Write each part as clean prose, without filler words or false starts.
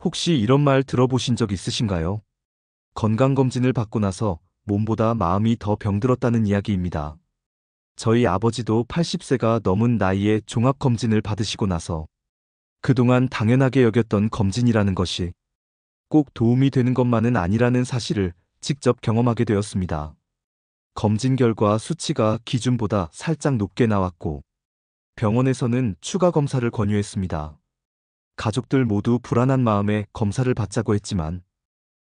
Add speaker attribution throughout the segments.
Speaker 1: 혹시 이런 말 들어보신 적 있으신가요? 건강검진을 받고 나서 몸보다 마음이 더 병들었다는 이야기입니다. 저희 아버지도 80세가 넘은 나이에 종합검진을 받으시고 나서 그동안 당연하게 여겼던 검진이라는 것이 꼭 도움이 되는 것만은 아니라는 사실을 직접 경험하게 되었습니다. 검진 결과 수치가 기준보다 살짝 높게 나왔고 병원에서는 추가 검사를 권유했습니다. 가족들 모두 불안한 마음에 검사를 받자고 했지만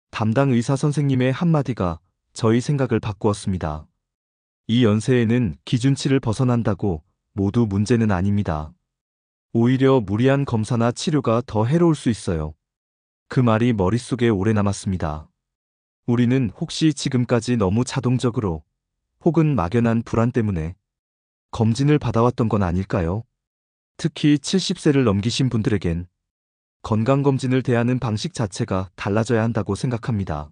Speaker 1: 담당 의사 선생님의 한마디가 저희 생각을 바꾸었습니다. 이 연세에는 기준치를 벗어난다고 모두 문제는 아닙니다. 오히려 무리한 검사나 치료가 더 해로울 수 있어요. 그 말이 머릿속에 오래 남았습니다. 우리는 혹시 지금까지 너무 자동적으로 혹은 막연한 불안 때문에 검진을 받아왔던 건 아닐까요? 특히 70세를 넘기신 분들에겐 건강검진을 대하는 방식 자체가 달라져야 한다고 생각합니다.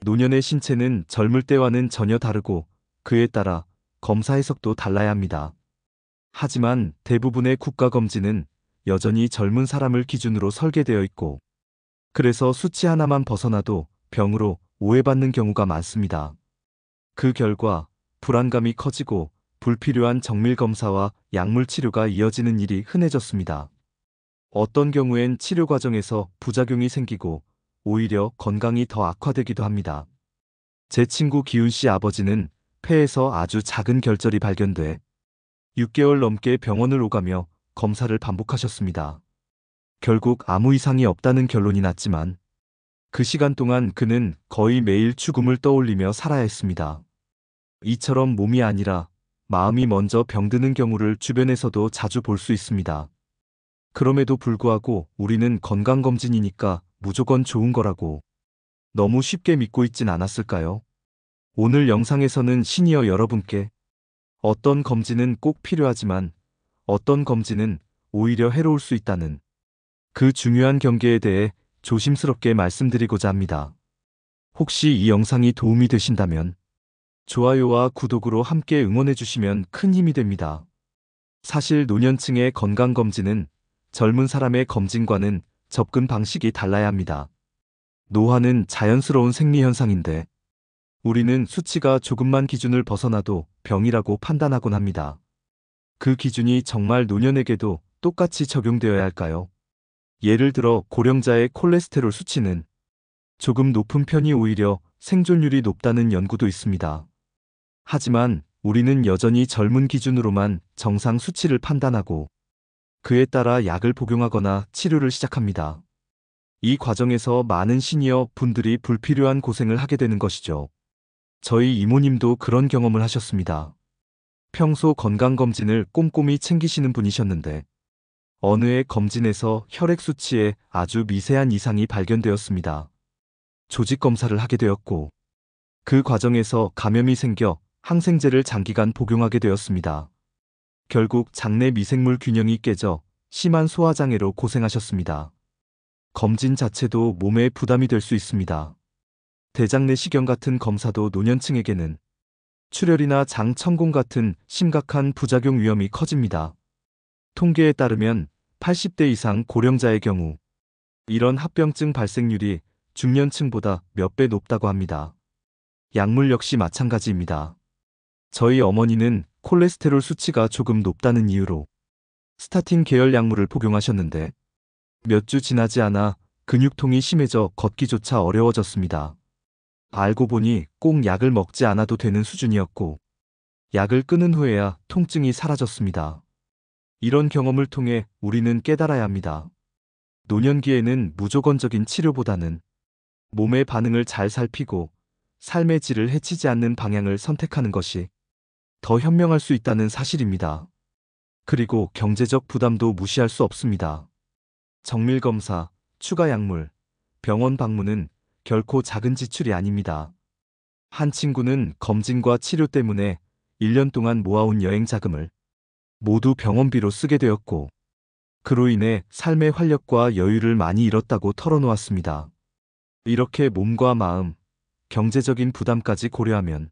Speaker 1: 노년의 신체는 젊을 때와는 전혀 다르고 그에 따라 검사 해석도 달라야 합니다. 하지만 대부분의 국가검진은 여전히 젊은 사람을 기준으로 설계되어 있고 그래서 수치 하나만 벗어나도 병으로 오해받는 경우가 많습니다. 그 결과 불안감이 커지고 불필요한 정밀검사와 약물치료가 이어지는 일이 흔해졌습니다. 어떤 경우엔 치료 과정에서 부작용이 생기고 오히려 건강이 더 악화되기도 합니다. 제 친구 기훈 씨 아버지는 폐에서 아주 작은 결절이 발견돼 6개월 넘게 병원을 오가며 검사를 반복하셨습니다. 결국 아무 이상이 없다는 결론이 났지만 그 시간 동안 그는 거의 매일 죽음을 떠올리며 살아야 했습니다. 이처럼 몸이 아니라 마음이 먼저 병드는 경우를 주변에서도 자주 볼 수 있습니다. 그럼에도 불구하고 우리는 건강검진이니까 무조건 좋은 거라고 너무 쉽게 믿고 있진 않았을까요? 오늘 영상에서는 시니어 여러분께 어떤 검진은 꼭 필요하지만 어떤 검진은 오히려 해로울 수 있다는 그 중요한 경계에 대해 조심스럽게 말씀드리고자 합니다. 혹시 이 영상이 도움이 되신다면 좋아요와 구독으로 함께 응원해 주시면 큰 힘이 됩니다. 사실 노년층의 건강검진은 젊은 사람의 검진과는 접근 방식이 달라야 합니다. 노화는 자연스러운 생리현상인데 우리는 수치가 조금만 기준을 벗어나도 병이라고 판단하곤 합니다. 그 기준이 정말 노년에게도 똑같이 적용되어야 할까요? 예를 들어 고령자의 콜레스테롤 수치는 조금 높은 편이 오히려 생존율이 높다는 연구도 있습니다. 하지만 우리는 여전히 젊은 기준으로만 정상 수치를 판단하고 그에 따라 약을 복용하거나 치료를 시작합니다. 이 과정에서 많은 시니어 분들이 불필요한 고생을 하게 되는 것이죠. 저희 이모님도 그런 경험을 하셨습니다. 평소 건강검진을 꼼꼼히 챙기시는 분이셨는데 어느 해 검진에서 혈액 수치에 아주 미세한 이상이 발견되었습니다. 조직 검사를 하게 되었고 그 과정에서 감염이 생겨 항생제를 장기간 복용하게 되었습니다. 결국 장내 미생물 균형이 깨져 심한 소화장애로 고생하셨습니다. 검진 자체도 몸에 부담이 될 수 있습니다. 대장 내시경 같은 검사도 노년층에게는 출혈이나 장 천공 같은 심각한 부작용 위험이 커집니다. 통계에 따르면 80대 이상 고령자의 경우 이런 합병증 발생률이 중년층보다 몇 배 높다고 합니다. 약물 역시 마찬가지입니다. 저희 어머니는 콜레스테롤 수치가 조금 높다는 이유로 스타틴 계열 약물을 복용하셨는데 몇 주 지나지 않아 근육통이 심해져 걷기조차 어려워졌습니다. 알고 보니 꼭 약을 먹지 않아도 되는 수준이었고 약을 끊은 후에야 통증이 사라졌습니다. 이런 경험을 통해 우리는 깨달아야 합니다. 노년기에는 무조건적인 치료보다는 몸의 반응을 잘 살피고 삶의 질을 해치지 않는 방향을 선택하는 것이 더 현명할 수 있다는 사실입니다. 그리고 경제적 부담도 무시할 수 없습니다. 정밀검사, 추가 약물, 병원 방문은 결코 작은 지출이 아닙니다. 한 친구는 검진과 치료 때문에 1년 동안 모아온 여행 자금을 모두 병원비로 쓰게 되었고 그로 인해 삶의 활력과 여유를 많이 잃었다고 털어놓았습니다. 이렇게 몸과 마음, 경제적인 부담까지 고려하면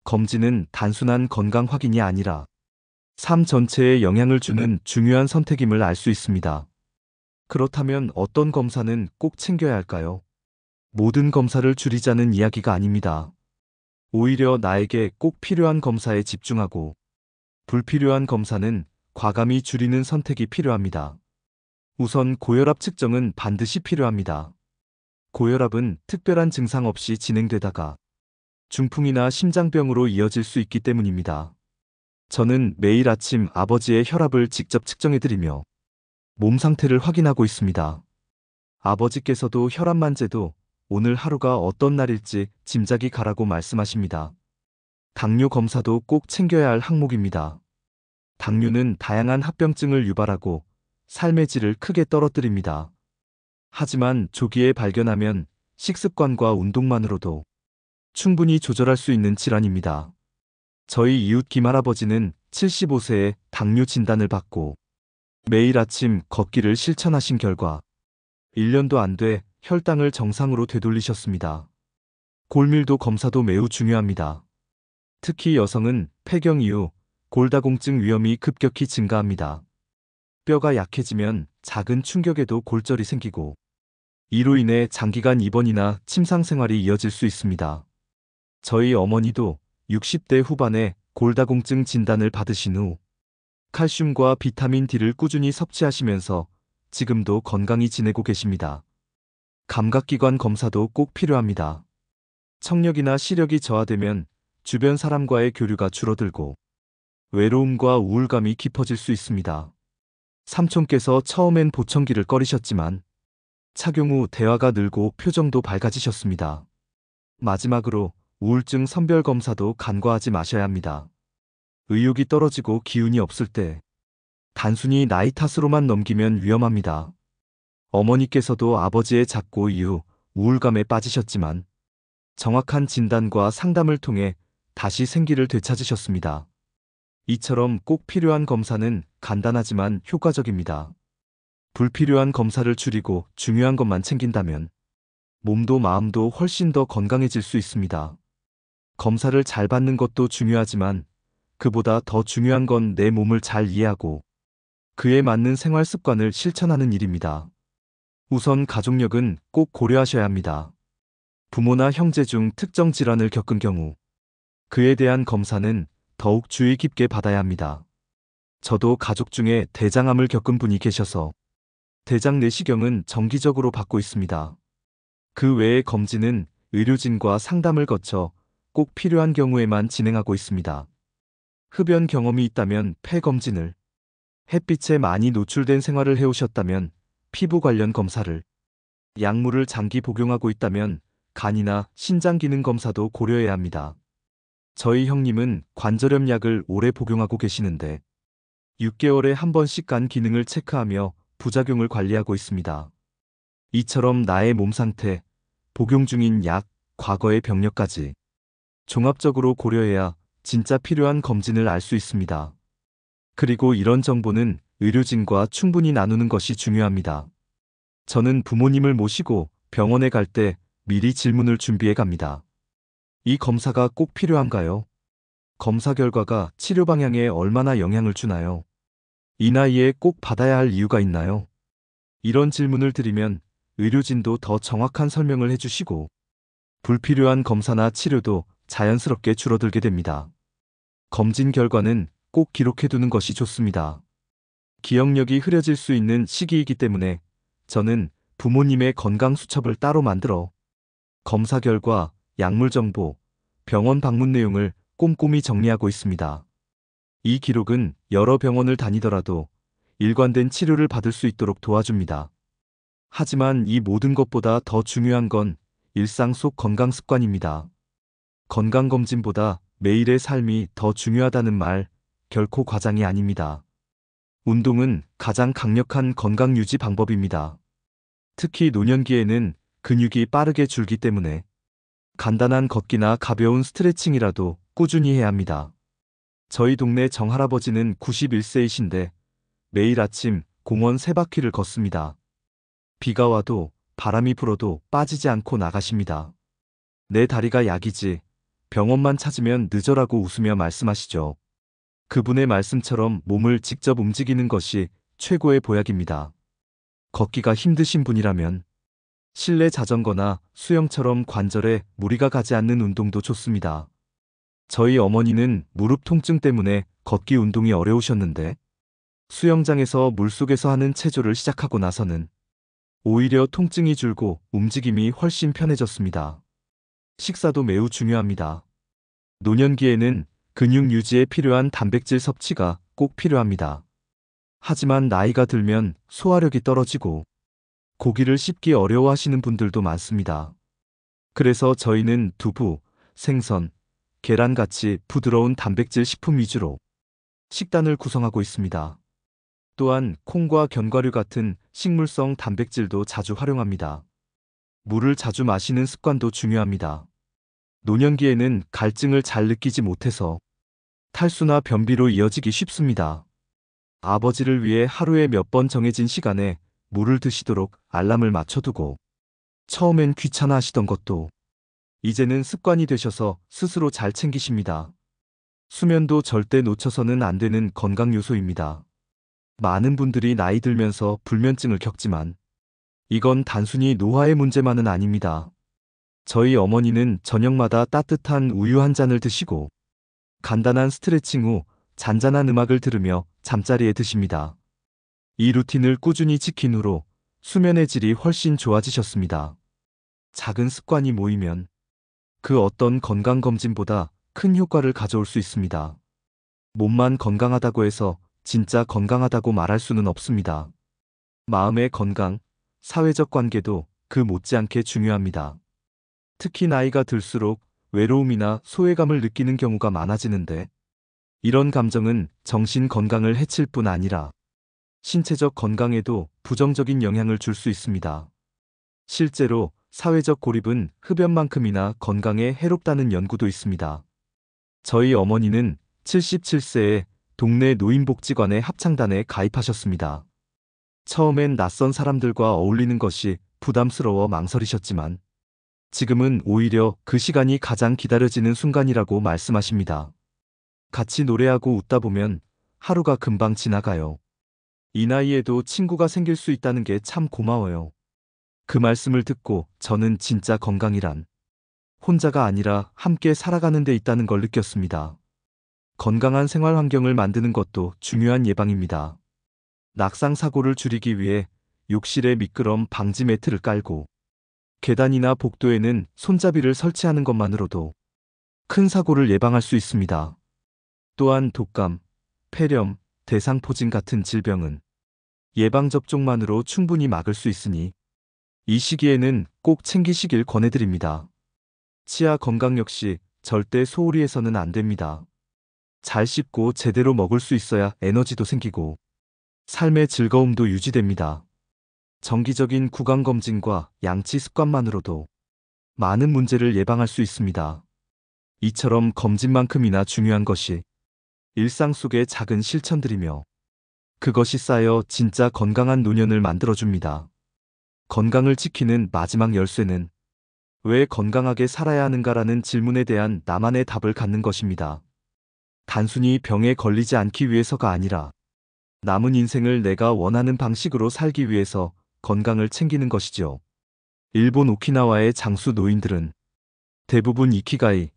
Speaker 1: 검진은 단순한 건강 확인이 아니라 삶 전체에 영향을 주는 중요한 선택임을 알 수 있습니다. 그렇다면 어떤 검사는 꼭 챙겨야 할까요? 모든 검사를 줄이자는 이야기가 아닙니다. 오히려 나에게 꼭 필요한 검사에 집중하고 불필요한 검사는 과감히 줄이는 선택이 필요합니다. 우선 고혈압 측정은 반드시 필요합니다. 고혈압은 특별한 증상 없이 진행되다가 중풍이나 심장병으로 이어질 수 있기 때문입니다. 저는 매일 아침 아버지의 혈압을 직접 측정해드리며 몸 상태를 확인하고 있습니다. 아버지께서도 혈압만 재도 오늘 하루가 어떤 날일지 짐작이 가라고 말씀하십니다. 당뇨 검사도 꼭 챙겨야 할 항목입니다. 당뇨는 다양한 합병증을 유발하고 삶의 질을 크게 떨어뜨립니다. 하지만 조기에 발견하면 식습관과 운동만으로도 충분히 조절할 수 있는 질환입니다. 저희 이웃 김할아버지는 75세에 당뇨 진단을 받고 매일 아침 걷기를 실천하신 결과 1년도 안 돼 혈당을 정상으로 되돌리셨습니다. 골밀도 검사도 매우 중요합니다. 특히 여성은 폐경 이후 골다공증 위험이 급격히 증가합니다. 뼈가 약해지면 작은 충격에도 골절이 생기고 이로 인해 장기간 입원이나 침상 생활이 이어질 수 있습니다. 저희 어머니도 60대 후반에 골다공증 진단을 받으신 후 칼슘과 비타민 D를 꾸준히 섭취하시면서 지금도 건강히 지내고 계십니다. 감각기관 검사도 꼭 필요합니다. 청력이나 시력이 저하되면 주변 사람과의 교류가 줄어들고 외로움과 우울감이 깊어질 수 있습니다. 삼촌께서 처음엔 보청기를 꺼리셨지만 착용 후 대화가 늘고 표정도 밝아지셨습니다. 마지막으로 우울증 선별 검사도 간과하지 마셔야 합니다. 의욕이 떨어지고 기운이 없을 때 단순히 나이 탓으로만 넘기면 위험합니다. 어머니께서도 아버지의 작고 이후 우울감에 빠지셨지만 정확한 진단과 상담을 통해 다시 생기를 되찾으셨습니다. 이처럼 꼭 필요한 검사는 간단하지만 효과적입니다. 불필요한 검사를 줄이고 중요한 것만 챙긴다면 몸도 마음도 훨씬 더 건강해질 수 있습니다. 검사를 잘 받는 것도 중요하지만 그보다 더 중요한 건 내 몸을 잘 이해하고 그에 맞는 생활 습관을 실천하는 일입니다. 우선 가족력은 꼭 고려하셔야 합니다. 부모나 형제 중 특정 질환을 겪은 경우 그에 대한 검사는 더욱 주의 깊게 받아야 합니다. 저도 가족 중에 대장암을 겪은 분이 계셔서 대장 내시경은 정기적으로 받고 있습니다. 그 외의 검진은 의료진과 상담을 거쳐 꼭 필요한 경우에만 진행하고 있습니다. 흡연 경험이 있다면 폐 검진을, 햇빛에 많이 노출된 생활을 해오셨다면 피부 관련 검사를, 약물을 장기 복용하고 있다면 간이나 신장 기능 검사도 고려해야 합니다. 저희 형님은 관절염 약을 오래 복용하고 계시는데 6개월에 한 번씩 간 기능을 체크하며 부작용을 관리하고 있습니다. 이처럼 나의 몸 상태, 복용 중인 약, 과거의 병력까지 종합적으로 고려해야 진짜 필요한 검진을 알 수 있습니다. 그리고 이런 정보는 의료진과 충분히 나누는 것이 중요합니다. 저는 부모님을 모시고 병원에 갈 때 미리 질문을 준비해 갑니다. 이 검사가 꼭 필요한가요? 검사 결과가 치료 방향에 얼마나 영향을 주나요? 이 나이에 꼭 받아야 할 이유가 있나요? 이런 질문을 드리면 의료진도 더 정확한 설명을 해주시고 불필요한 검사나 치료도 자연스럽게 줄어들게 됩니다. 검진 결과는 꼭 기록해두는 것이 좋습니다. 기억력이 흐려질 수 있는 시기이기 때문에 저는 부모님의 건강 수첩을 따로 만들어 검사 결과, 약물 정보, 병원 방문 내용을 꼼꼼히 정리하고 있습니다. 이 기록은 여러 병원을 다니더라도 일관된 치료를 받을 수 있도록 도와줍니다. 하지만 이 모든 것보다 더 중요한 건 일상 속 건강 습관입니다. 건강검진보다 매일의 삶이 더 중요하다는 말 결코 과장이 아닙니다. 운동은 가장 강력한 건강 유지 방법입니다. 특히 노년기에는 근육이 빠르게 줄기 때문에 간단한 걷기나 가벼운 스트레칭이라도 꾸준히 해야 합니다. 저희 동네 정할아버지는 91세이신데 매일 아침 공원 3바퀴를 걷습니다. 비가 와도 바람이 불어도 빠지지 않고 나가십니다. 내 다리가 약이지 병원만 찾으면 늦어라고 웃으며 말씀하시죠. 그분의 말씀처럼 몸을 직접 움직이는 것이 최고의 보약입니다. 걷기가 힘드신 분이라면 실내 자전거나 수영처럼 관절에 무리가 가지 않는 운동도 좋습니다. 저희 어머니는 무릎 통증 때문에 걷기 운동이 어려우셨는데 수영장에서 물속에서 하는 체조를 시작하고 나서는 오히려 통증이 줄고 움직임이 훨씬 편해졌습니다. 식사도 매우 중요합니다. 노년기에는 근육 유지에 필요한 단백질 섭취가 꼭 필요합니다. 하지만 나이가 들면 소화력이 떨어지고 고기를 씹기 어려워하시는 분들도 많습니다. 그래서 저희는 두부, 생선, 계란같이 부드러운 단백질 식품 위주로 식단을 구성하고 있습니다. 또한 콩과 견과류 같은 식물성 단백질도 자주 활용합니다. 물을 자주 마시는 습관도 중요합니다. 노년기에는 갈증을 잘 느끼지 못해서 탈수나 변비로 이어지기 쉽습니다. 아버지를 위해 하루에 몇 번 정해진 시간에 물을 드시도록 알람을 맞춰두고 처음엔 귀찮아 하시던 것도 이제는 습관이 되셔서 스스로 잘 챙기십니다. 수면도 절대 놓쳐서는 안 되는 건강 요소입니다. 많은 분들이 나이 들면서 불면증을 겪지만 이건 단순히 노화의 문제만은 아닙니다. 저희 어머니는 저녁마다 따뜻한 우유 한 잔을 드시고 간단한 스트레칭 후 잔잔한 음악을 들으며 잠자리에 드십니다. 이 루틴을 꾸준히 지킨 후로 수면의 질이 훨씬 좋아지셨습니다. 작은 습관이 모이면 그 어떤 건강검진보다 큰 효과를 가져올 수 있습니다. 몸만 건강하다고 해서 진짜 건강하다고 말할 수는 없습니다. 마음의 건강, 사회적 관계도 그 못지않게 중요합니다. 특히 나이가 들수록 외로움이나 소외감을 느끼는 경우가 많아지는데 이런 감정은 정신 건강을 해칠 뿐 아니라 신체적 건강에도 부정적인 영향을 줄 수 있습니다. 실제로 사회적 고립은 흡연만큼이나 건강에 해롭다는 연구도 있습니다. 저희 어머니는 77세에 동네 노인복지관의 합창단에 가입하셨습니다. 처음엔 낯선 사람들과 어울리는 것이 부담스러워 망설이셨지만 지금은 오히려 그 시간이 가장 기다려지는 순간이라고 말씀하십니다. 같이 노래하고 웃다 보면 하루가 금방 지나가요. 이 나이에도 친구가 생길 수 있다는 게 참 고마워요. 그 말씀을 듣고 저는 진짜 건강이란 혼자가 아니라 함께 살아가는 데 있다는 걸 느꼈습니다. 건강한 생활 환경을 만드는 것도 중요한 예방입니다. 낙상 사고를 줄이기 위해 욕실에 미끄럼 방지 매트를 깔고 계단이나 복도에는 손잡이를 설치하는 것만으로도 큰 사고를 예방할 수 있습니다. 또한 독감, 폐렴, 대상포진 같은 질병은 예방접종만으로 충분히 막을 수 있으니 이 시기에는 꼭 챙기시길 권해드립니다. 치아 건강 역시 절대 소홀히 해서는 안 됩니다. 잘 씹고 제대로 먹을 수 있어야 에너지도 생기고 삶의 즐거움도 유지됩니다. 정기적인 구강검진과 양치 습관만으로도 많은 문제를 예방할 수 있습니다. 이처럼 검진만큼이나 중요한 것이 일상 속의 작은 실천들이며 그것이 쌓여 진짜 건강한 노년을 만들어줍니다. 건강을 지키는 마지막 열쇠는 왜 건강하게 살아야 하는가라는 질문에 대한 나만의 답을 갖는 것입니다. 단순히 병에 걸리지 않기 위해서가 아니라 남은 인생을 내가 원하는 방식으로 살기 위해서 건강을 챙기는 것이죠. 일본 오키나와의 장수 노인들은 대부분 이키가이,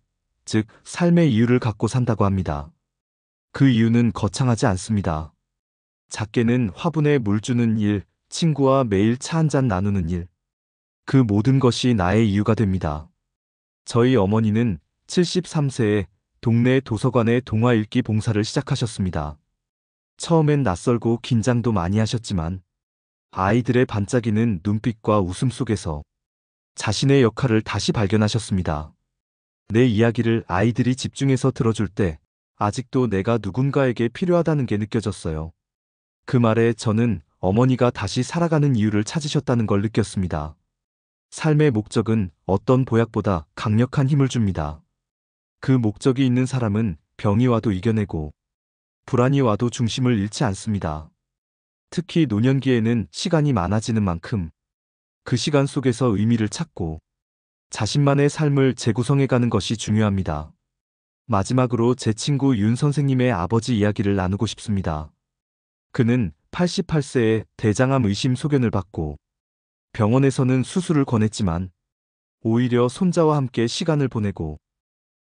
Speaker 1: 즉 삶의 이유를 갖고 산다고 합니다. 그 이유는 거창하지 않습니다. 작게는 화분에 물 주는 일, 친구와 매일 차 한 잔 나누는 일. 그 모든 것이 나의 이유가 됩니다. 저희 어머니는 73세에 동네 도서관의 동화 읽기 봉사를 시작하셨습니다. 처음엔 낯설고 긴장도 많이 하셨지만 아이들의 반짝이는 눈빛과 웃음 속에서 자신의 역할을 다시 발견하셨습니다. 내 이야기를 아이들이 집중해서 들어줄 때 아직도 내가 누군가에게 필요하다는 게 느껴졌어요. 그 말에 저는 어머니가 다시 살아가는 이유를 찾으셨다는 걸 느꼈습니다. 삶의 목적은 어떤 보약보다 강력한 힘을 줍니다. 그 목적이 있는 사람은 병이 와도 이겨내고 불안이 와도 중심을 잃지 않습니다. 특히 노년기에는 시간이 많아지는 만큼 그 시간 속에서 의미를 찾고 자신만의 삶을 재구성해가는 것이 중요합니다. 마지막으로 제 친구 윤 선생님의 아버지 이야기를 나누고 싶습니다. 그는 88세에 대장암 의심 소견을 받고 병원에서는 수술을 권했지만 오히려 손자와 함께 시간을 보내고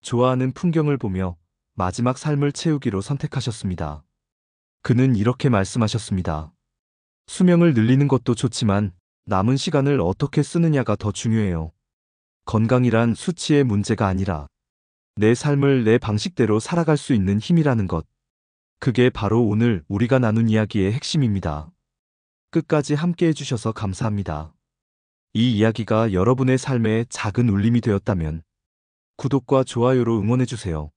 Speaker 1: 좋아하는 풍경을 보며 마지막 삶을 채우기로 선택하셨습니다. 그는 이렇게 말씀하셨습니다. 수명을 늘리는 것도 좋지만 남은 시간을 어떻게 쓰느냐가 더 중요해요. 건강이란 수치의 문제가 아니라 내 삶을 내 방식대로 살아갈 수 있는 힘이라는 것. 그게 바로 오늘 우리가 나눈 이야기의 핵심입니다. 끝까지 함께 해주셔서 감사합니다. 이 이야기가 여러분의 삶에 작은 울림이 되었다면 구독과 좋아요로 응원해주세요.